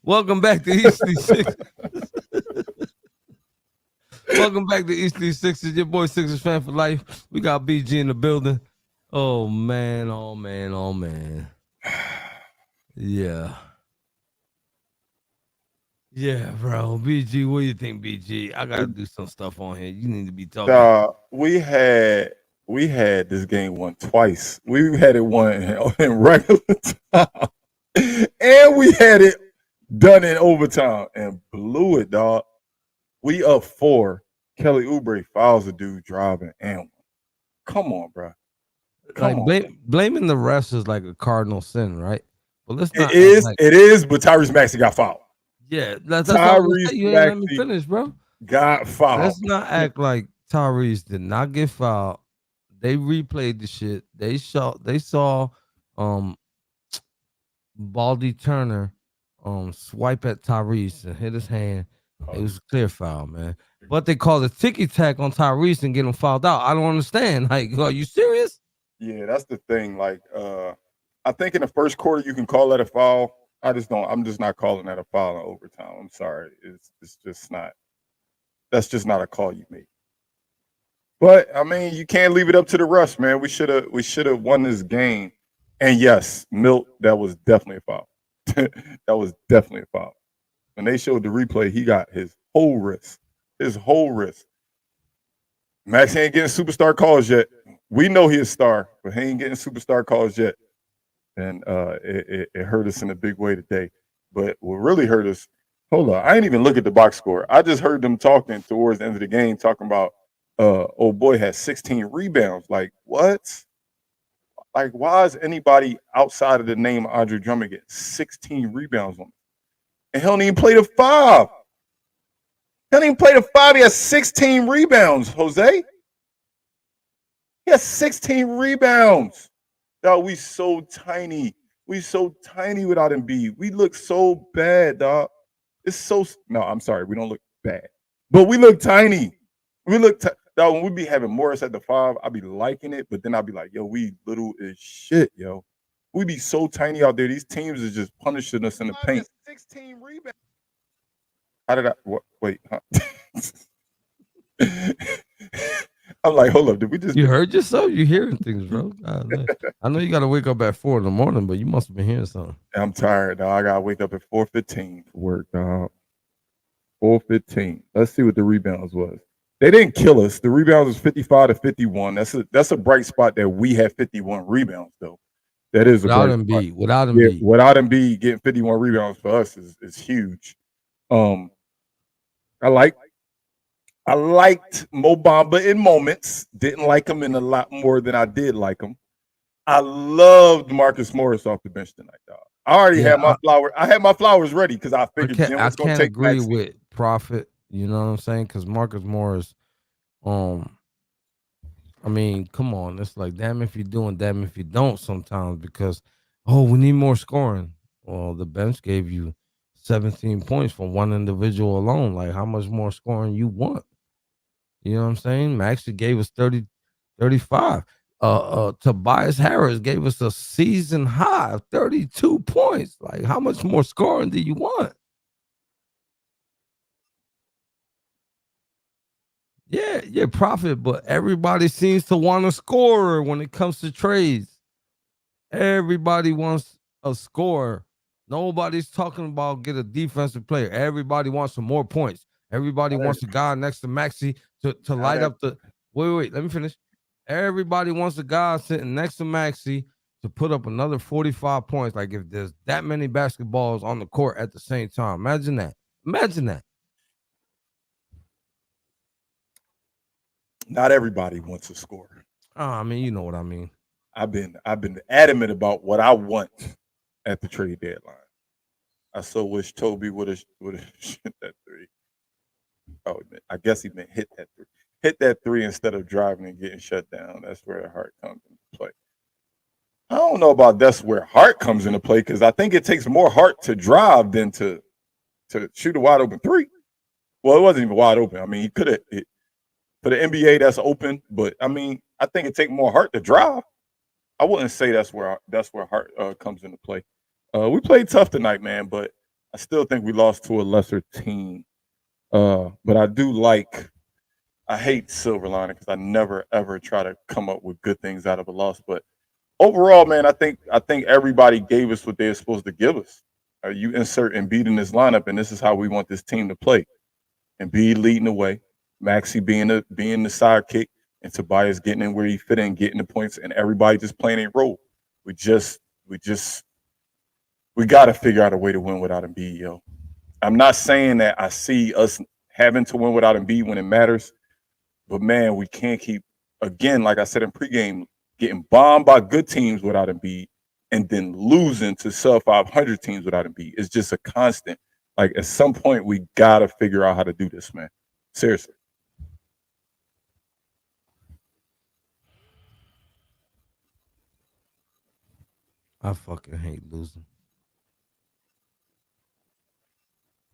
Welcome back to East Six. Welcome back to East Sixes. Your boy Sixers fan for life. We got BG in the building. Oh man, oh man, oh man. Yeah. Yeah, bro. BG, what do you think, BG? I gotta do some stuff on here. You need to be talking. We had this game won twice. We had it won in regular time, and we had it done in overtime and blew it, dog. We up four. Kelly Oubre fouls a dude driving and one. Come on, bro. Come Like on. blaming the refs is like a cardinal sin, right? But let's It not act is. like It is. But Tyrese Maxey got fouled. that's what I was gonna Tyrese say. You ain't let me Maxey finish, bro. got fouled. Let's not act like Tyrese did not get fouled. They replayed the shit. They saw um Baldy Turner swipe at Tyrese and hit his hand. It was a clear foul, man. But they called a ticky tack on Tyrese and get him fouled out. I don't understand. Like, are you serious? Yeah, that's the thing. Like, I think in the first quarter you can call that a foul. I just don't. I'm just not calling that a foul in overtime. I'm sorry. It's just not. That's just not a call you make. But I mean, you can't leave it up to the refs, man. We should have won this game. And yes, Milt, that was definitely a foul. That was definitely a foul. When they showed the replay, he got his whole wrist. His whole wrist. Max ain't getting superstar calls yet. We know he's a star, but he ain't getting superstar calls yet. And it hurt us in a big way today. But what really hurt us, hold on, I ain't even look at the box score. I just heard them talking towards the end of the game, talking about old boy has 16 rebounds. Like, what? Like, why is anybody outside of the name Andre Drummond get 16 rebounds on him? And he don't even play the five. He don't even play the five. He has 16 rebounds, Jose. He has 16 rebounds. Dog, we so tiny. We so tiny without Embiid. We look so bad, dog. It's so no. I'm sorry, we don't look bad, but we look tiny. We look dog. When we be having Morris at the five, I be liking it, but then I'll be like, yo, we little as shit, yo. We be so tiny out there. These teams is just punishing us in the paint. 16 rebounds. How did I? What, wait. Huh? I'm like, hold up. Did we just You get? heard yourself? You hearing things, bro. God, I know you gotta wake up at 4 in the morning, but you must have been hearing something. I'm tired, dog. I gotta wake up at 4:15 for work, dog. 4:15. Let's see what the rebounds was. They didn't kill us. The rebounds was 55 to 51. That's a bright spot that we had 51 rebounds though. That is a Without bright spot. Embiid, without Yeah, Embiid. without Embiid getting 51 rebounds for us is huge. Um, I like I liked Mo Bamba in moments. Didn't like him in a lot more than I did like him. I loved Marcus Morris off the bench tonight, dog. I already Yeah, had my flower. I had my flowers ready because I figured Jim I was going to can't take agree Maxi. with Prophet. You know what I'm saying? Because Marcus Morris, um, I mean, come on, it's like damn if you do and damn if you don't sometimes because we need more scoring. Well, the bench gave you 17 points from one individual alone. Like how much more scoring you want? You know what I'm saying? Maxie gave us 35. Tobias Harris gave us a season high of 32 points. Like how much more scoring do you want? Yeah, yeah, profit, but everybody seems to want a scorer when it comes to trades. Everybody wants a scorer. Nobody's talking about get a defensive player. Everybody wants some more points. Everybody Not wants every- a guy next to Maxi to not light every- up the. Wait, let me finish. Everybody wants a guy sitting next to Maxi to put up another 45 points. Like if there's that many basketballs on the court at the same time, imagine that. Imagine that. Not everybody wants a score. I mean, you know what I mean. I've been adamant about what I want at the trade deadline. I so wish Toby would have shit that three. Oh, I guess he meant hit that three. Hit that three instead of driving and getting shut down. That's where the heart comes into play. I don't know about that's where heart comes into play because I think it takes more heart to drive than to shoot a wide open three. Well, it wasn't even wide open. I mean, he could have for the NBA that's open, but I mean, I think it takes more heart to drive. I wouldn't say that's where heart comes into play. We played tough tonight, man, but I still think we lost to a lesser team. But I hate silver lining because I never ever try to come up with good things out of a loss. But overall, man, I think everybody gave us what they're supposed to give us. You insert Embiid in this lineup, and this is how we want this team to play. Embiid leading the way, Maxey being the sidekick, and Tobias getting in where he fit in, getting the points, and everybody just playing a role. We just we got to figure out a way to win without Embiid, yo. I'm not saying that I see us having to win without Embiid when it matters, but man, we can't keep again, like I said in pregame, getting bombed by good teams without Embiid and then losing to sub 500 teams without Embiid. It's just a constant. Like at some point, we gotta figure out how to do this, man. Seriously. I fucking hate losing.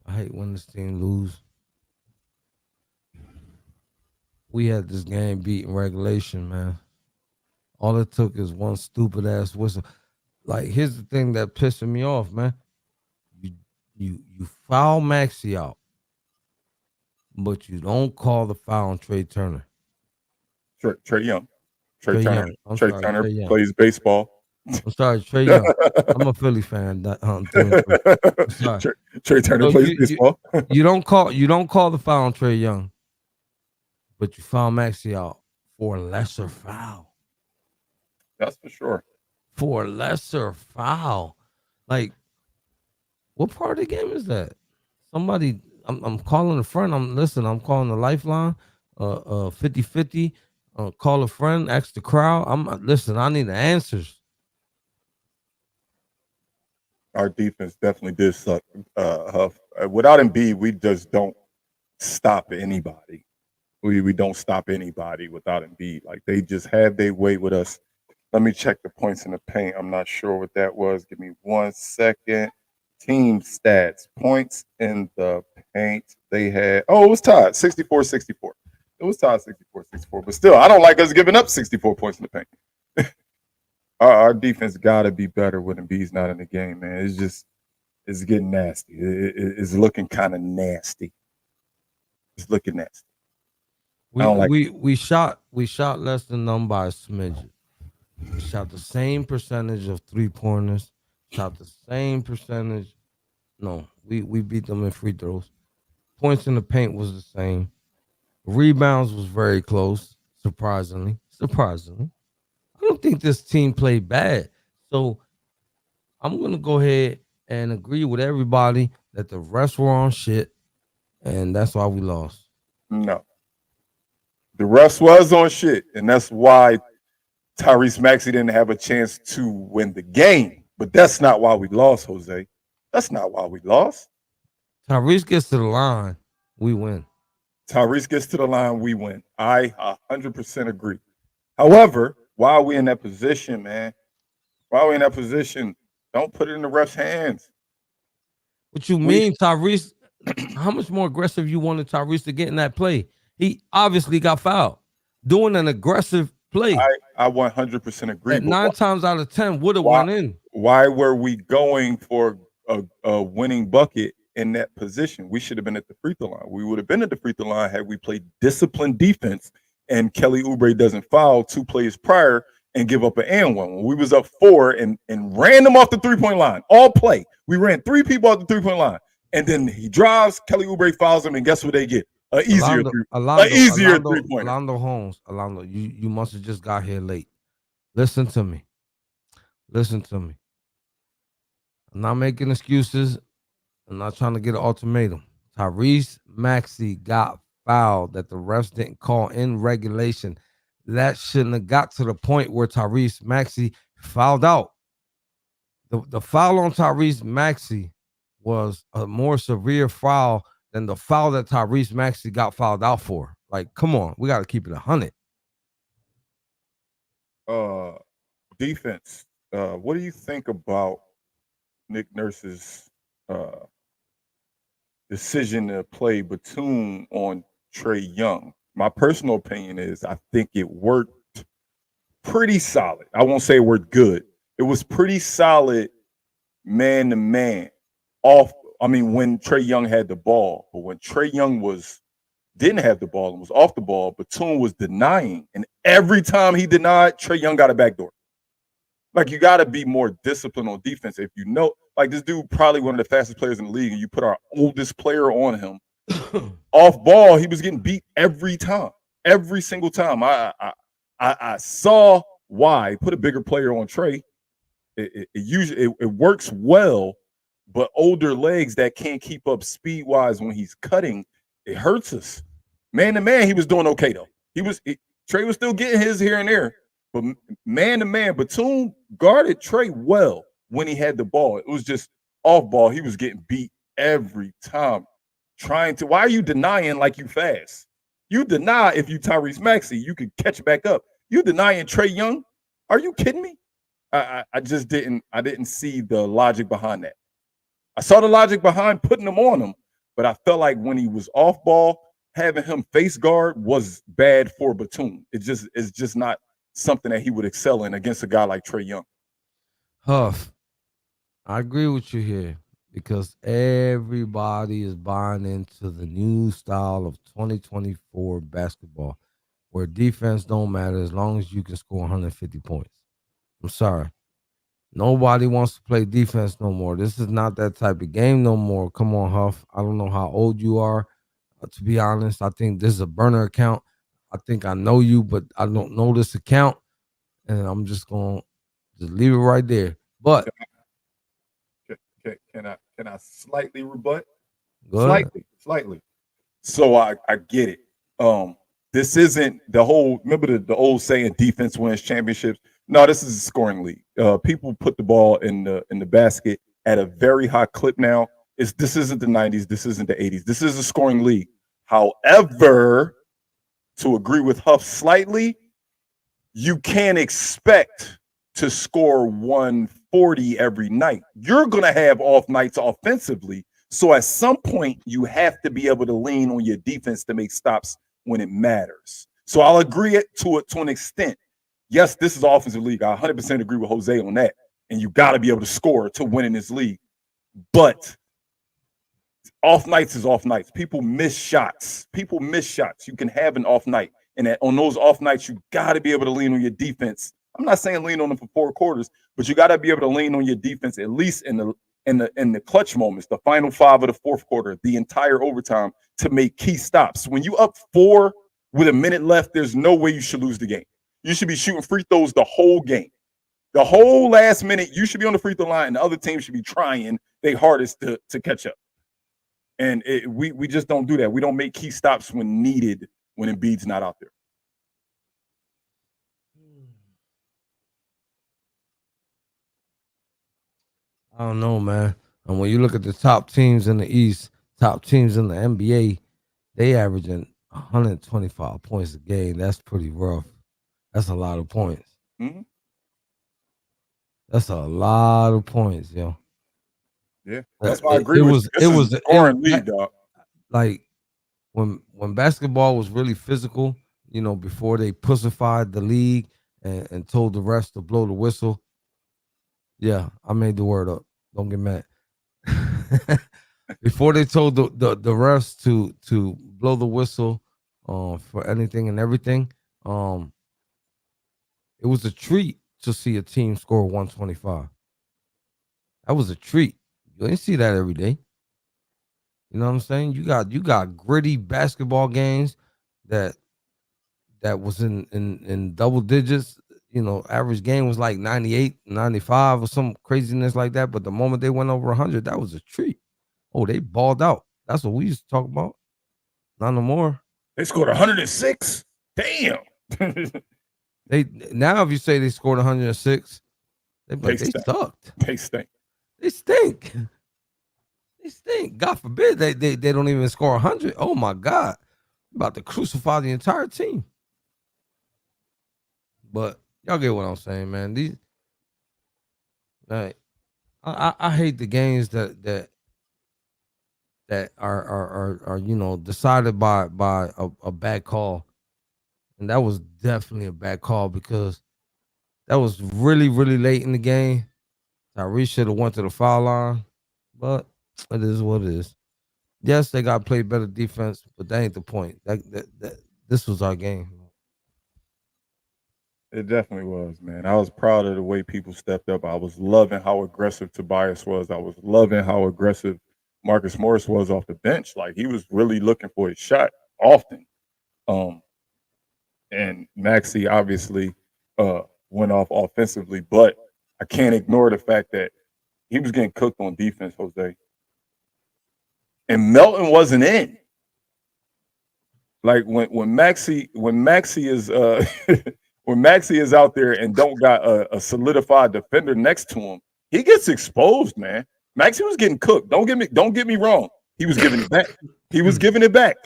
I hate when this team lose. We had this game beat in regulation, man. All it took is one stupid ass whistle. Like, here's the thing that pissing me off, man. You you foul Maxey out, but you don't call the foul on Trey Turner. Trey Young. Trey Turner. Young. I'm Trey sorry, Turner Trey Young. plays baseball. I'm sorry, Trey Young. I'm a Philly fan. Trey Turner plays baseball. You don't call the foul on Trey Young, but you foul Maxey out for a lesser foul. That's for sure. For a lesser foul. Like, what part of the game is that? Somebody, I'm calling a friend. I'm calling the lifeline. 50-50. Call a friend, ask the crowd. I need the answers. Our defense definitely did suck. Huff. Without Embiid, we just don't stop anybody. We don't stop anybody without Embiid. Like they just have their way with us. Let me check the points in the paint. I'm not sure what that was. Give me 1 second. Team stats. Points in the paint. They had, it was tied 64-64. It was tied 64-64. But still, I don't like us giving up 64 points in the paint. Our defense got to be better when Embiid's not in the game, man. It's getting nasty. It's looking kind of nasty. It's looking nasty. We shot less than them by a smidgen. We shot the same percentage of 3-pointers. Shot the same percentage. No, we beat them in free throws. Points in the paint was the same. Rebounds was very close. Surprisingly. I don't think this team played bad. So I'm gonna go ahead and agree with everybody that the refs were on shit, and that's why we lost. No. The refs was on shit, and that's why Tyrese Maxey didn't have a chance to win the game. But that's not why we lost, Jose. That's not why we lost. Tyrese gets to the line, we win. Tyrese gets to the line, we win. I 100% agree. However, while we in that position, man, don't put it in the ref's hands. What you mean, Tyrese? How much more aggressive you wanted Tyrese to get in that play? He obviously got fouled. Doing an aggressive play. I 100% agree. That 9 times out of 10 would have went in. Why were we going for a winning bucket in that position? We should have been at the free throw line. We would have been at the free throw line had we played disciplined defense and Kelly Oubre doesn't foul 2 plays prior and give up an and one. When we was up 4 and ran them off the 3-point line, all play. We ran 3 people off the 3-point line. And then he drives, Kelly Oubre fouls him, and guess what they get? An easier 3-pointer. Orlando Holmes, you must have just got here late. Listen to me. I'm not making excuses. I'm not trying to get an ultimatum. Tyrese Maxey got fouled that the refs didn't call in regulation. That shouldn't have got to the point where Tyrese Maxey fouled out. The foul on Tyrese Maxey was a more severe foul than the foul that Tyrese Maxey got fouled out for. Like, come on, we got to keep it 100. Defense. What do you think about Nick Nurse's decision to play Batum on Trey Young? My personal opinion is I think it worked pretty solid. I won't say it worked good. It was pretty solid man to man, off. I mean, when Trae Young had the ball, but when Trae Young didn't have the ball and was off the ball, Batum was denying, and every time he denied, Trae Young got a backdoor. Like you got to be more disciplined on defense. If you know, like this dude, probably one of the fastest players in the league, and you put our oldest player on him off ball, he was getting beat every time, every single time. I saw why. Put a bigger player on Trae. It usually it works well, but older legs that can't keep up speed wise when he's cutting, it hurts us. Man to man, he was doing okay though. Trae was still getting his here and there, but man to man, Batum guarded Trae well when he had the ball. It was just off ball. He was getting beat every time. Why are you denying like you fast? You deny if you Tyrese Maxey, you could catch back up. You denying Trae Young? Are you kidding me? I just didn't see the logic behind that. I saw the logic behind putting him on him, but I felt like when he was off ball, having him face guard was bad for Batum. It's just not something that he would excel in against a guy like Trae Young. Huff, I agree with you here because everybody is buying into the new style of 2024 basketball where defense don't matter as long as you can score 150 points. I'm sorry. Nobody wants to play defense no more. This is not that type of game no more. Come on, Huff. I don't know how old you are. To be honest, I think this is a burner account. I think I know you, but I don't know this account. And I'm just going to just leave it right there. But can I slightly rebut? Go Slightly. So I get it. This isn't the whole. Remember the old saying, "Defense wins championships." No, this is a scoring league. People put the ball in the basket at a very high clip now. This isn't the 90s. This isn't the 80s. This is a scoring league. However, to agree with Huff slightly, you can't expect to score 140 every night. You're going to have off nights offensively. So at some point, you have to be able to lean on your defense to make stops when it matters. So I'll agree to an extent. Yes, this is offensive league. I 100% agree with Jose on that. And you got to be able to score to win in this league. But off nights is off nights. People miss shots. You can have an off night. And on those off nights, you got to be able to lean on your defense. I'm not saying lean on them for 4 quarters, but you got to be able to lean on your defense at least in the clutch moments, the final 5 of the 4th quarter, the entire overtime to make key stops. When you up 4 with a minute left, there's no way you should lose the game. You should be shooting free throws the whole game. The whole last minute, you should be on the free throw line, and the other team should be trying their hardest to catch up. And we just don't do that. We don't make key stops when needed when Embiid's not out there. I don't know, man. And when you look at the top teams in the East, top teams in the NBA, they averaging 125 points a game. That's pretty rough. That's a lot of points. Mm-hmm. That's a lot of points, yo. Yeah, that's why I agree with you. It was a scoring lead, dog. Like when basketball was really physical, you know, before they pussified the league and told the refs to blow the whistle. Yeah, I made the word up. Don't get mad. Before they told the refs to blow the whistle for anything and everything, it was a treat to see a team score 125. That was a treat. You didn't see that every day. You know what I'm saying? You got gritty basketball games that was in double digits. You know, average game was like 98, 95 or some craziness like that. But the moment they went over 100, that was a treat. Oh, they balled out. That's what we used to talk about. Not no more. They scored 106. Damn. They now if you say they scored 106, they sucked. They stink. They stink. They stink. God forbid they don't even score 100. Oh my God. I'm about to crucify the entire team. But y'all get what I'm saying, man. These like I hate the games that are you know decided by a bad call. And that was definitely a bad call because that was really, really late in the game. Tyrese should have went to the foul line, but it is what it is. Yes, they got to play better defense, but that ain't the point. That this was our game. It definitely was, man. I was proud of the way people stepped up. I was loving how aggressive Tobias was. I was loving how aggressive Marcus Morris was off the bench. Like he was really looking for his shot often. And Maxey obviously went off offensively, but I can't ignore the fact that he was getting cooked on defense, Jose. And Melton wasn't in. Like when Maxey is when Maxey is out there and don't got a solidified defender next to him, he gets exposed, man. Maxey was getting cooked. Don't get me wrong. He was giving it back. He was giving it back.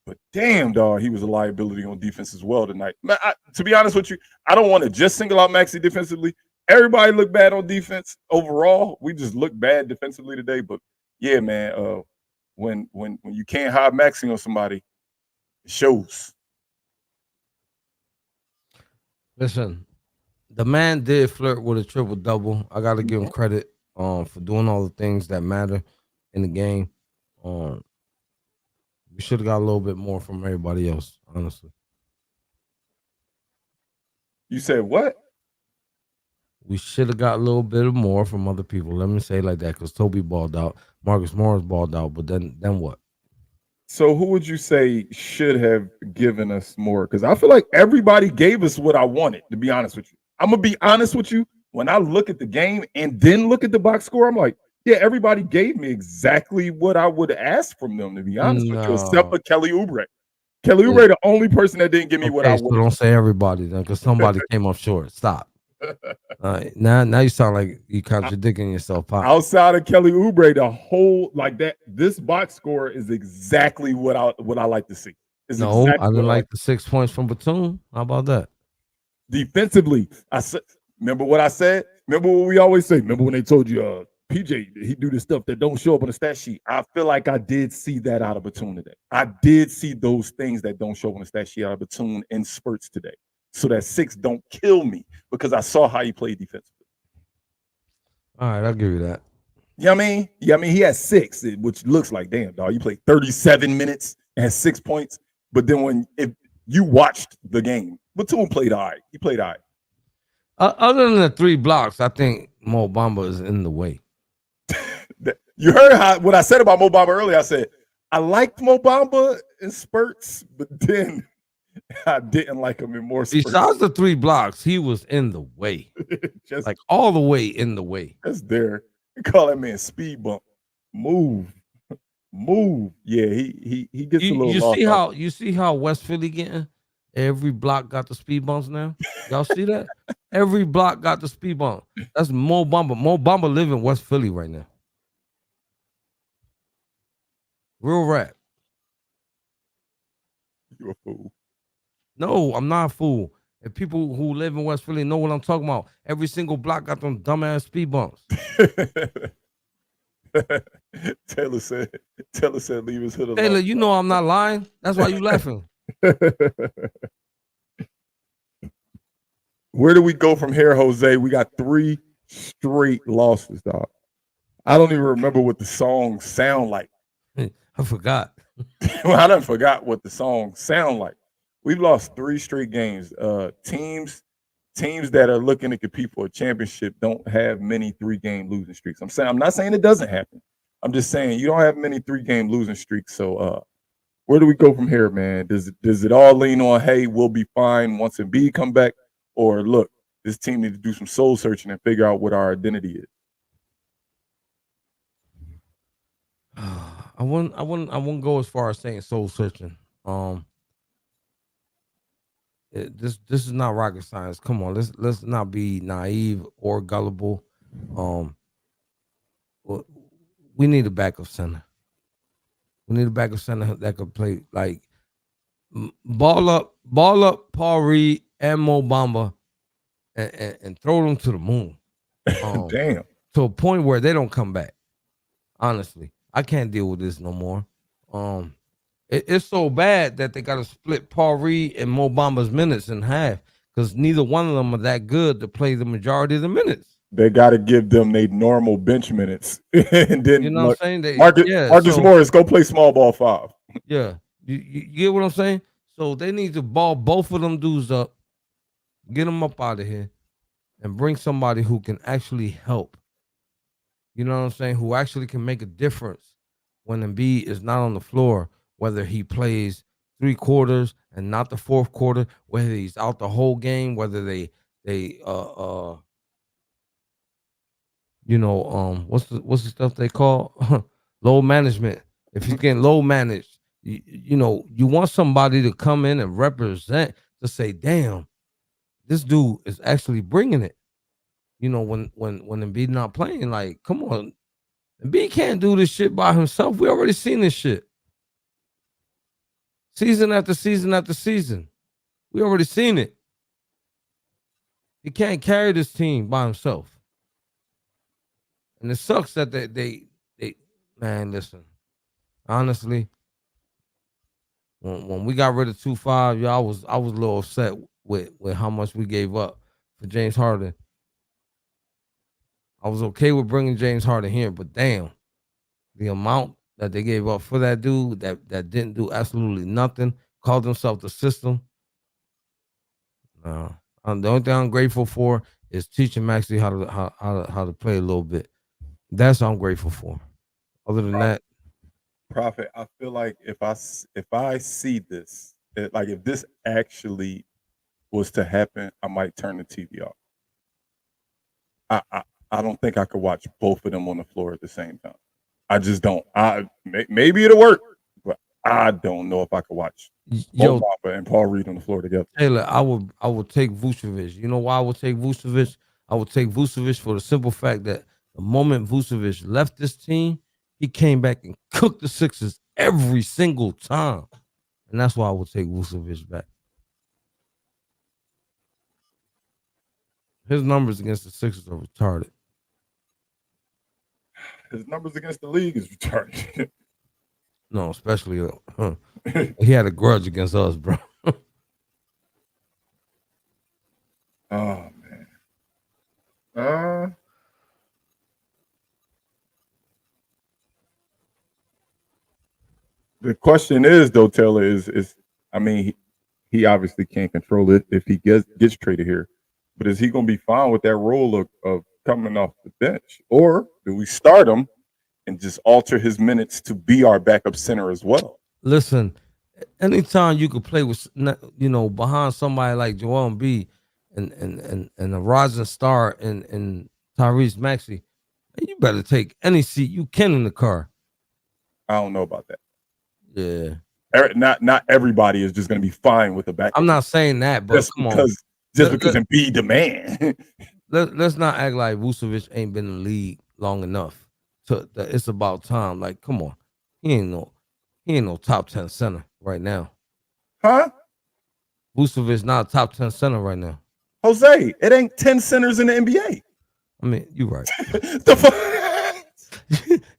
But damn, dog, he was a liability on defense as well tonight. Man, to be honest with you, I don't want to just single out Maxey defensively. Everybody looked bad on defense overall. We just looked bad defensively today. But yeah, man, when you can't hide Maxey on somebody, it shows. Listen, the man did flirt with a triple double. I got to give him credit for doing all the things that matter in the game. We should have got a little bit more from everybody else, honestly. You said what? We should have got a little bit more from other people. Let me say it like that, because Toby balled out, Marcus Morris balled out, but then what? So who would you say should have given us more? Because I feel like everybody gave us what I wanted, to be honest with you. I'm going to be honest with you. When I look at the game and then look at the box score, I'm like, yeah, everybody gave me exactly what I would ask from them, to be honest with you, except for Kelly Oubre. Kelly Oubre, the only person that didn't give me what I wanted. So don't say everybody then, because somebody came up short. Stop. Now you sound like you contradicting yourself. Pop. Outside of Kelly Oubre, the whole like that, this box score is exactly what I like to see. No, exactly I didn't like the 6 points from Batum. How about that? Defensively, I said. Remember what I said? Remember what we always say? Remember when they told you, PJ, he do the stuff that don't show up on the stat sheet? I feel like I did see that out of Batum today. I did see those things that don't show up on the stat sheet out of Batum in spurts today. So that 6 don't kill me because I saw how he played defensively. All right, I'll give you that. You know what I mean? Yeah, I mean, he had 6, which looks like, damn, dog, you played 37 minutes and had 6 points. But then if you watched the game, Batum played all right. He played all right. Other than the 3 blocks, I think Mo Bamba is in the way. You heard what I said about Mo Bamba earlier. I said, I liked Mo Bamba in spurts, but then I didn't like him in more spurts. Besides the 3 blocks, he was in the way. Just like all the way in the way. That's there. You call that man speed bump. Move. Yeah, he gets a little You see how West Philly getting? Every block got the speed bumps now. Y'all see that? Every block got the speed bump. That's Mo Bamba. Mo Bamba live in West Philly right now. Real rap. You a fool. No, I'm not a fool. If people who live in West Philly know what I'm talking about, every single block got them dumbass speed bumps. Taylor said leave his hood alone. Taylor, you know I'm not lying. That's why you laughing. Where do we go from here, Jose? We got 3 straight losses, dog. I don't even remember what the songs sound like. I forgot. Well, I done forgot what the songs sound like. We've lost 3 straight games. Teams that are looking to compete for a championship don't have many 3-game losing streaks. I'm not saying it doesn't happen. I'm just saying you don't have many 3-game losing streaks. So where do we go from here, man? Does it all lean on, hey, we'll be fine once Embiid come back? Or look, this team needs to do some soul searching and figure out what our identity is. I wouldn't go as far as saying soul searching. This is not rocket science. Come on, let's not be naive or gullible. We need a backup center. We need a backup center that could play like ball up Paul Reed and Mo Bamba and throw them to the moon. Damn. To a point where they don't come back. Honestly, I can't deal with this no more. It's so bad that they got to split Paul Reed and Mo Bamba's minutes in half because neither one of them are that good to play the majority of the minutes. they got to give them their normal bench minutes, and You then know what I'm saying? Marcus Morris go play small ball 5. Yeah, you get what I'm saying? So they need to ball both of them dudes up, get them up out of here, and bring somebody who can actually help. You know what I'm saying? Who actually can make a difference when Embiid is not on the floor, whether he plays 3 quarters and not the fourth quarter, whether he's out the whole game, whether they what's the stuff they call load management. If he's getting low managed, you want somebody to come in and represent to say, damn, this dude is actually bringing it. When Embiid not playing, like, come on, Embiid can't do this shit by himself. We already seen this shit, season after season after season. We already seen it. He can't carry this team by himself, and it sucks that they man, listen, honestly, when we got rid of 2-5, y'all I was a little upset with how much we gave up for James Harden. I was okay with bringing James Harden here, but damn, the amount that they gave up for that dude that didn't do absolutely nothing, called himself the system. The only thing I'm grateful for is teaching Maxey how to play a little bit. That's what I'm grateful for. Other than that, Prophet, I feel like if I see this, like if this actually was to happen, I might turn the TV off. I don't think I could watch both of them on the floor at the same time. I just don't. Maybe it'll work, but I don't know if I could watch yo, both Papa and Paul Reed on the floor together. Taylor, I would take Vucevic. You know why I would take Vucevic? I would take Vucevic for the simple fact that the moment Vucevic left this team, he came back and cooked the Sixers every single time. And that's why I would take Vucevic back. His numbers against the Sixers are retarded. His numbers against the league is retarded. No, especially he had a grudge against us, bro. Oh man. The question is though, Taylor, is I mean, he obviously can't control it if he gets traded here, but is he going to be fine with that role of coming off the bench, or do we start him and just alter his minutes to be our backup center as well? Listen, anytime you could play with behind somebody like Joel Embiid and a rising star and Tyrese Maxey, you better take any seat you can in the car. I don't know about that. Yeah. Not everybody is just going to be fine with the backup. I'm not saying that, but just come because, on. Just because Embiid the man. Let's not act like Vucevic ain't been in the league long enough. It's about time. Like, come on. He ain't no top 10 center right now. Huh? Vucevic not a top 10 center right now. Jose, it ain't 10 centers in the NBA. I mean, you right.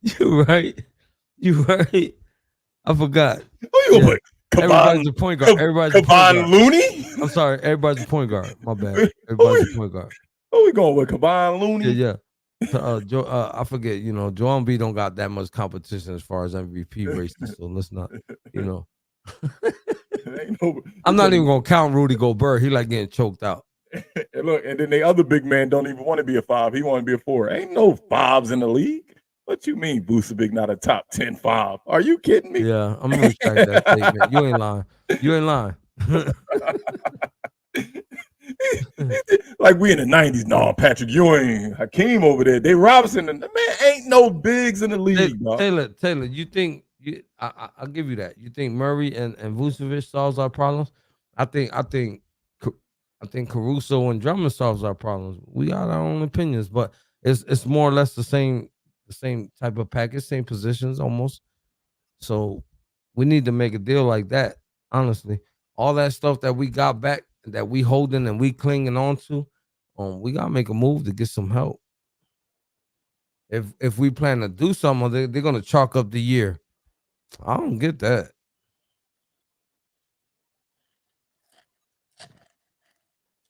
You right. You right. I forgot. Who you gonna put? Everybody's a point guard. Everybody's a point guard. Looney? I'm sorry. Everybody's a point guard. My bad. Everybody's a point guard. Who we going with? Kevon Looney? Yeah. So, I forget. Joel Embiid don't got that much competition as far as MVP races. So let's not. I'm not even gonna count Rudy Gobert. He like getting choked out. And look, and then the other big man don't even want to be a 5. He want to be a 4. Ain't no 5s in the league. What you mean, Vucevic not a top 10 5? Are you kidding me? Yeah, I'm gonna retract that statement. You ain't lying. You ain't lying. Like we in the 90s. No, Patrick Ewing, Hakeem over there. They Robinson. And man, ain't no bigs in the league. Taylor, you think I'll give you that. You think Murray and Vucevic solves our problems? I think Caruso and Drummond solves our problems. We got our own opinions, but it's more or less the same type of package, same positions almost. So we need to make a deal like that. Honestly, all that stuff that we got back, that we holding and we clinging on to, we gotta make a move to get some help. If we plan to do something, they're gonna chalk up the year. I don't get that.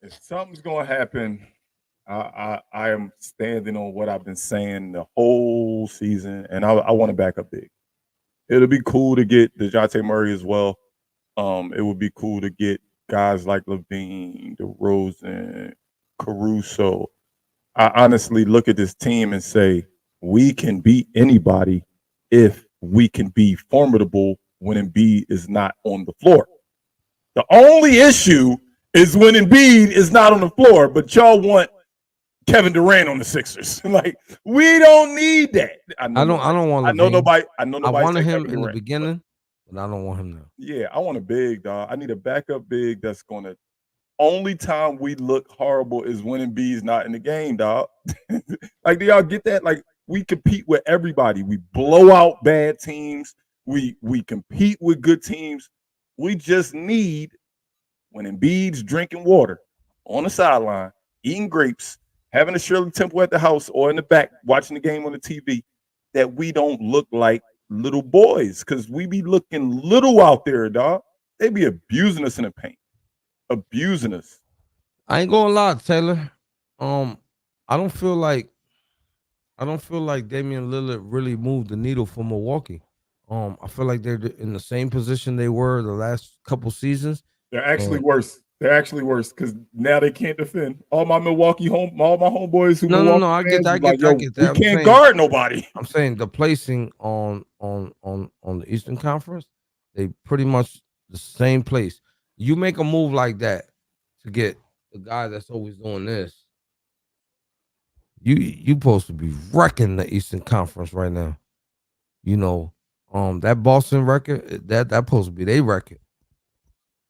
If something's gonna happen, I am standing on what I've been saying the whole season, and I want to back up big. It'll be cool to get DeJounte Murray as well. It would be cool to get guys like Levine, DeRozan, Caruso. I honestly look at this team and say we can beat anybody if we can be formidable when Embiid is not on the floor. The only issue is when Embiid is not on the floor, but y'all want Kevin Durant on the Sixers. Like, we don't need that. I don't want. I know nobody. I wanted him Kevin in the Durant, beginning, but I don't want him now. Yeah, I want a big dog. I need a backup big that's gonna. Only time we look horrible is when Embiid's not in the game, dog. Like, do y'all get that? Like, we compete with everybody. We blow out bad teams. We compete with good teams. We just need when Embiid's drinking water on the sideline, eating grapes, having a Shirley Temple at the house or in the back, watching the game on the TV, that we don't look like little boys because we be looking little out there, dog. They be abusing us in the paint, abusing us. I ain't gonna lie, Taylor. I don't feel like Damian Lillard really moved the needle for Milwaukee. I feel like they're in the same position they were the last couple seasons. They're actually worse. They're actually worse because now they can't defend. All my homeboys who no, I get that. I get that. We can't guard nobody. I'm saying the placing on the Eastern Conference, they pretty much the same place. You make a move like that to get the guy that's always doing this. You supposed to be wrecking the Eastern Conference right now. You know, that Boston record, that supposed to be their record.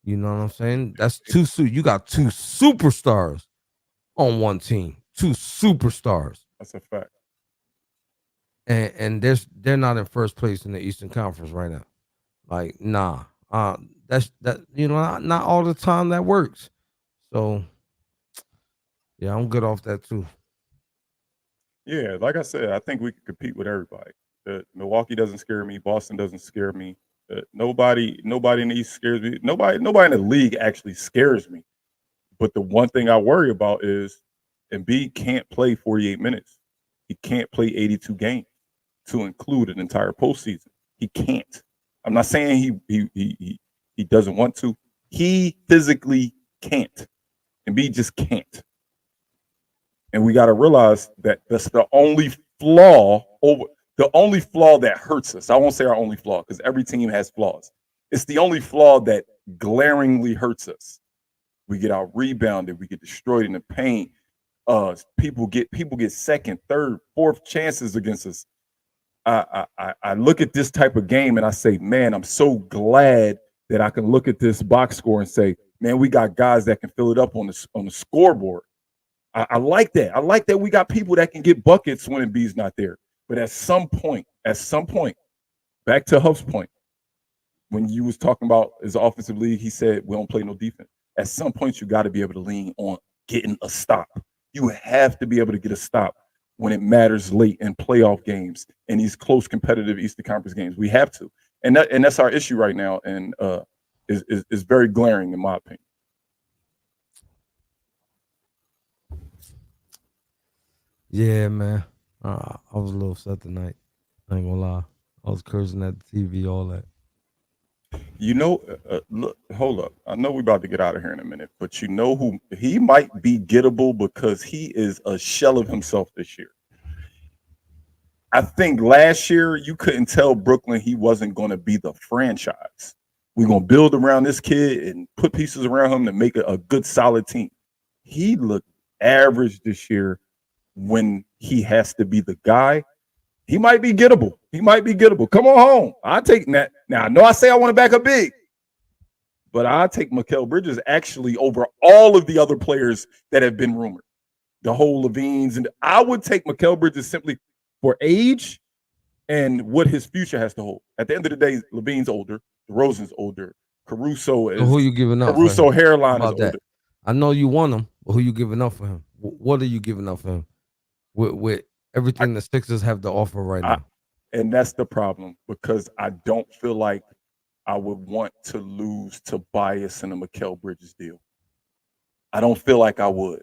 You know what I'm saying? That's you got two superstars on one team. Two superstars. That's a fact. And they're not in first place in the Eastern Conference right now. Like, nah. That's not all the time that works. So yeah, I'm good off that too. Yeah, like I said, I think we can compete with everybody. Milwaukee doesn't scare me. Boston doesn't scare me. Nobody in the East scares me. Nobody in the league actually scares me. But the one thing I worry about is Embiid can't play 48 minutes. He can't play 82 games to include an entire postseason. He can't. I'm not saying he doesn't want to. He physically can't. Embiid just can't. And we got to realize that that's the only flaw that hurts us. I won't say our only flaw because every team has flaws. It's the only flaw that glaringly hurts us. We get out rebounded. We get destroyed in the paint. People get second, third, fourth chances against us. I look at this type of game and I say, man, I'm so glad that I can look at this box score and say, man, we got guys that can fill it up on the scoreboard. I like that. I like that we got people that can get buckets when Embiid's not there. But at some point, back to Huff's point, when you was talking about his offensive league, he said we don't play no defense. At some point, you got to be able to lean on getting a stop. You have to be able to get a stop when it matters late in playoff games and these close competitive Eastern Conference games. We have to, and that's our issue right now, and is very glaring in my opinion. Yeah, man. I was a little upset tonight. I ain't gonna lie. I was cursing at the TV, all that. You know, look, hold up. I know we're about to get out of here in a minute, but you know who he might be gettable because he is a shell of himself this year. I think last year you couldn't tell Brooklyn he wasn't going to be the franchise. We're going to build around this kid and put pieces around him to make a good, solid team. He looked average this year when he has to be the guy. He might be gettable. Come on home. I take that. Now, I know I say I want to back up big, but I take Mikal Bridges actually over all of the other players that have been rumored. The whole Levines. And I would take Mikal Bridges simply for age and what his future has to hold. At the end of the day, Levine's older. DeRozan's older. Caruso is. So who you giving up? Caruso hairline is older. That? I know you want him, but who you giving up for him? What are you giving up for him? With everything the Sixers have to offer right now. And that's the problem because I don't feel like I would want to lose Tobias in a Mikal Bridges deal. I don't feel like I would.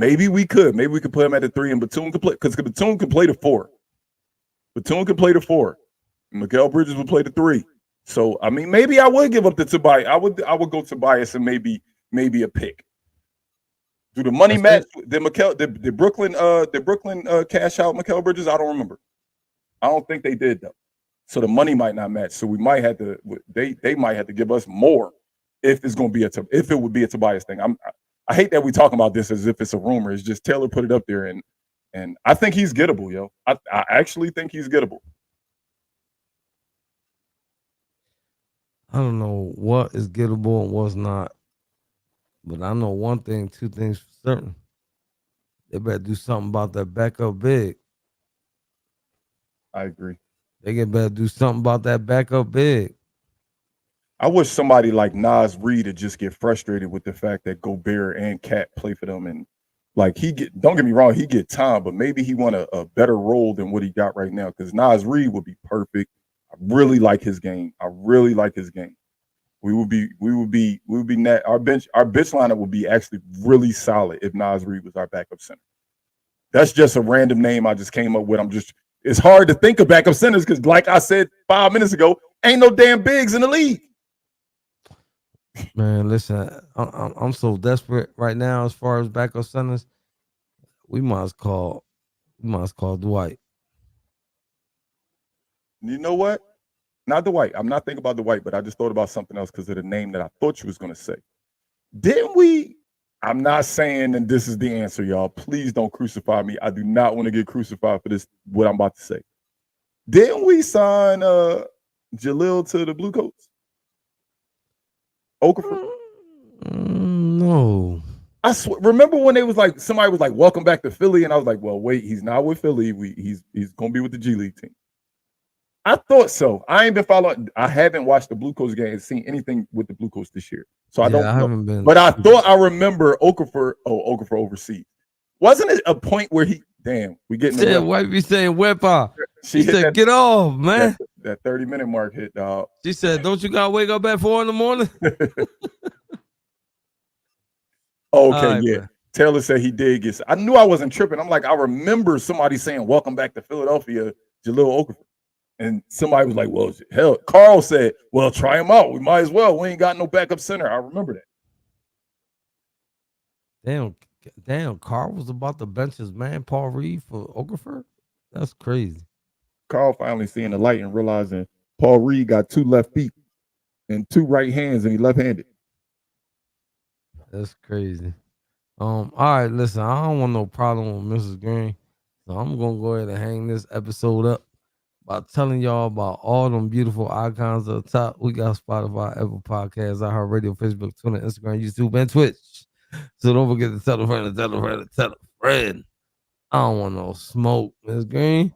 Maybe we could put him at the 3, and Batum could play because Batum could play the 4. Batum could play the 4. Mikal Bridges would play the 3. So I mean, maybe I would give up the Tobias. I would go Tobias and maybe a pick. Do the money match? Did Brooklyn cash out Mikal Bridges? I don't remember. I don't think they did though. So the money might not match. So we might have to. They might have to give us more if it's going to be if it would be a Tobias thing. I hate that we talk about this as if it's a rumor. It's just Taylor put it up there, and I think he's gettable, yo. I actually think he's gettable. I don't know what is gettable and what's not, but I know one thing, 2 things for certain. They better do something about that backup big. I agree. They better do something about that backup big. I wish somebody like Naz Reid would just get frustrated with the fact that Gobert and Cat play for them, and like don't get me wrong, he get time, but maybe he want a better role than what he got right now. Because Naz Reid would be perfect. I really like his game. We would be our bench lineup would be actually really solid if Naz Reid was our backup center. That's just a random name I just came up with. It's hard to think of backup centers because, like I said 5 minutes ago, ain't no damn bigs in the league. Man, listen, I'm so desperate right now as far as backup centers. We must call Dwight. You know what? Not Dwight. I'm not thinking about Dwight, but I just thought about something else because of the name that I thought you was going to say. Didn't we? I'm not saying that this is the answer, y'all. Please don't crucify me. I do not want to get crucified for this, what I'm about to say. Didn't we sign Jalil to the Blue Coats? Okafor? No. I remember when they was like, somebody was like, welcome back to Philly. And I was like, well, wait, he's not with Philly. He's going to be with the G League team. I thought so. I ain't been following. I haven't watched the Blue Coats game and seen anything with the Blue Coats this year. So I haven't been. But I thought I remember Okafor overseas. Wasn't it a point where we getting the wife be saying Wepa. She said, get off, man. That 30-minute mark hit, dog. She said, don't you gotta wake up at 4 a.m? Okay, yeah. Man. Taylor said he did get. I knew I wasn't tripping. I'm like, I remember somebody saying, welcome back to Philadelphia, Jalil Okafor. And somebody was like, well, hell, Carl said, well, try him out. We might as well. We ain't got no backup center. I remember that. Damn, Carl was about to bench his man, Paul Reed, for Okafor? That's crazy. Carl finally seeing the light and realizing Paul Reed got 2 left feet and 2 right hands and he left-handed. That's crazy. All right, listen, I don't want no problem with Mrs. Green. So I'm going to go ahead and hang this episode up by telling y'all about all them beautiful icons at the top. We got Spotify, Apple Podcasts, iHeartRadio, Facebook, Twitter, Instagram, YouTube, and Twitch. So don't forget to tell a friend. I don't want no smoke, Ms. Green.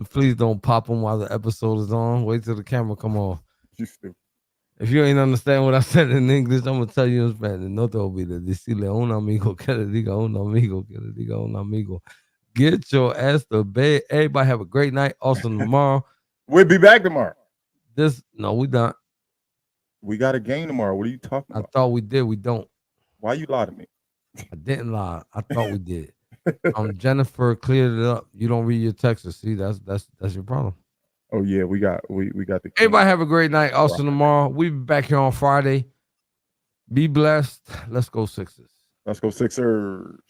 Please don't pop them while the episode is on. Wait till the camera come off. If you ain't understand what I said in English, I'm going to tell you in Spanish. No te olvides decirle a un amigo que le diga a un amigo que le diga a un amigo. Get your ass to bed. Everybody have a great night. Also tomorrow. We'll be back tomorrow. No, we don't. We got a game tomorrow. What are you talking about? I thought we did. We don't. Why you lie to me? I didn't lie. I thought we did. Jennifer cleared it up. You don't read your texts. See, that's your problem. Oh yeah, we got the. Everybody have a great night. Also tomorrow. We'll be back here on Friday. Be blessed. Let's go Sixers. Let's go Sixers.